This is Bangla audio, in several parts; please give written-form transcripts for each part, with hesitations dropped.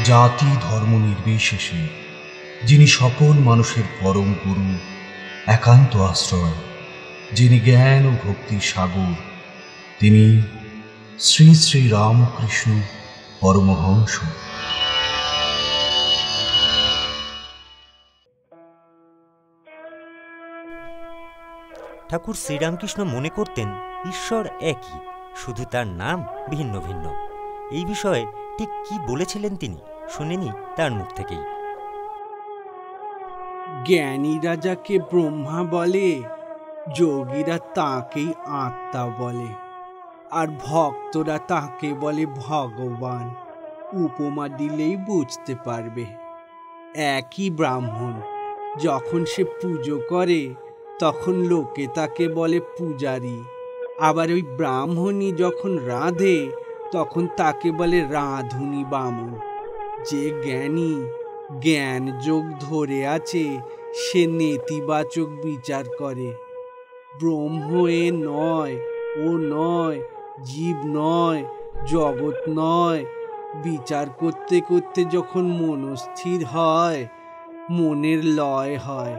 জাতি ধর্ম নির্বিশেষে, যিনি সকল মানুষের পরম গুরু, একান্ত আশ্রয়, যিনি জ্ঞান ও ভক্তির সাগর, তিনি শ্রী শ্রী রামকৃষ্ণ পরমহংস। ঠাকুর শ্রীরামকৃষ্ণ মনে করতেন ঈশ্বর একই, শুধু তার নাম ভিন্ন ভিন্ন। এই বিষয়ে ঠিক কি বলেছিলেন তিনি, শুনেনি তার মুখ থেকেই। জ্ঞানীরা যাকে ব্রহ্মা বলে, যোগীরা তাকেই আত্মা বলে, আর ভক্তরা তাকে বলে ভগবান। উপমা দিলেই বুঝতে পারবে। একই ব্রাহ্মণ, যখন সে পুজো করে তখন লোকে তাকে বলে পূজারী, আবার ওই ব্রাহ্মণী যখন রাঁধে তখন তাকে বলে রাঁধুনি বামুন। যে জ্ঞানী জ্ঞান যোগ ধরে আছে সে নেতিবাচক বিচার করে। ব্রহ্ম এ নয়, ও নয়, জীব নয়, জগৎ নয়, বিচার করতে করতে যখন মনস্থির হয়, মনের লয় হয়,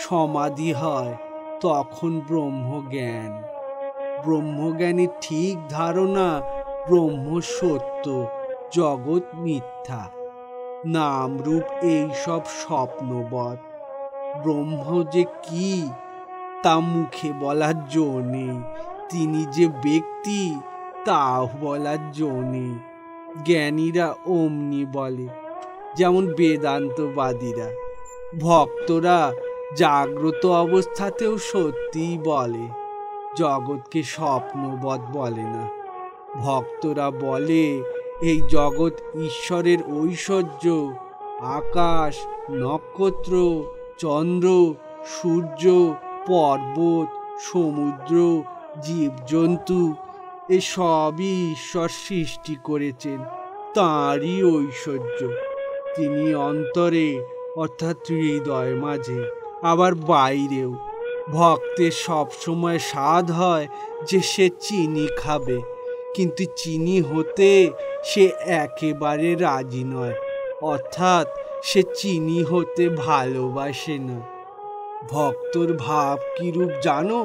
সমাধি হয়, তখন ব্রহ্মজ্ঞান। ব্রহ্মজ্ঞানের ঠিক ধারণা ব্রহ্ম সত্য, জগৎ মিথ্যা, নাম রূপ এইসব স্বপ্নবৎ। ব্রহ্ম যে কি তা মুখে বলার জো নেই, তিনি যে ব্যক্তি তা বলার জো নেই। জ্ঞানীরা অমনি বলে, যেমন বেদান্তবাদীরা। ভক্তরা জাগ্রত অবস্থাতেও সত্যিই বলে, জগৎকে স্বপ্নবৎ বলে না। ভক্তরা বলে এই জগৎ ঈশ্বরের ঐশ্বর্য, আকাশ, নক্ষত্র, চন্দ্র, সূর্য, পর্বত, সমুদ্র, জীবজন্তু এসবই ঈশ্বর সৃষ্টি করেছেন, তাঁরই ঐশ্বর্য। তিনি অন্তরে অর্থাৎ হৃদয় মাঝে, আবার বাইরেও। ভক্তের সবসময় স্বাদ হয় যে সে চিনি খাবে, কিন্তু চিনি হতে সে একেবারে রাজি নয়, অর্থাৎ সে চিনি হতে ভালোবাসে না। ভক্তর ভাব কিরূপ জানো?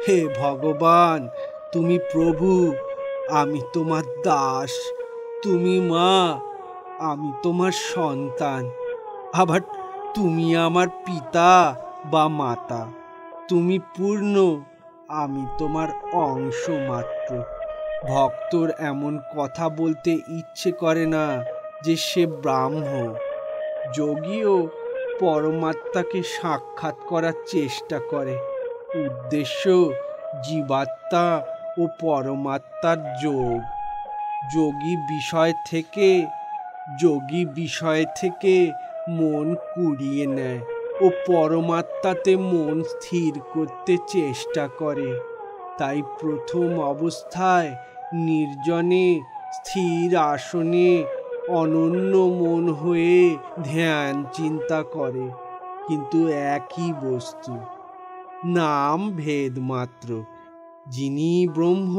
হে ভগবান, তুমি প্রভু, আমি তোমার দাস। তুমি মা, আমি তোমার সন্তান। আবার তুমি আমার পিতা বা মাতা। তুমি পূর্ণ, আমি তোমার অংশ মাত্র। ভক্তর এমন কথা বলতে ইচ্ছে করে না যে সে ব্রাহ্ম। যোগীও পরমাত্মাকে সাক্ষাৎ করার চেষ্টা করে, উদ্দেশ্য জীবাত্মা ও পরমাত্মার যোগ। যোগী বিষয় থেকে মন কুড়িয়ে নেয় ও পরমাত্মাতে মন স্থির করতে চেষ্টা করে। তাই প্রথম অবস্থায় নির্জনে স্থির আসনে অনন্য মন হয়ে ধ্যান চিন্তা করে, কিন্তু একই বস্তু, নাম ভেদ মাত্র। যিনি ব্রহ্ম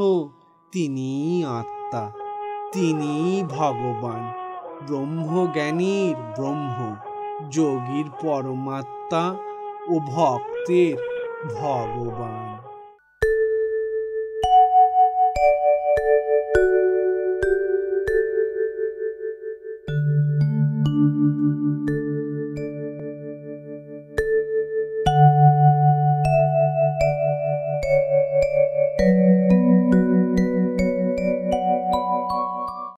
তিনি আত্মা, তিনি ভগবান। ব্রহ্মজ্ঞানীর ব্রহ্ম, যোগীর পরমাত্মা ও ভক্তের ভগবান।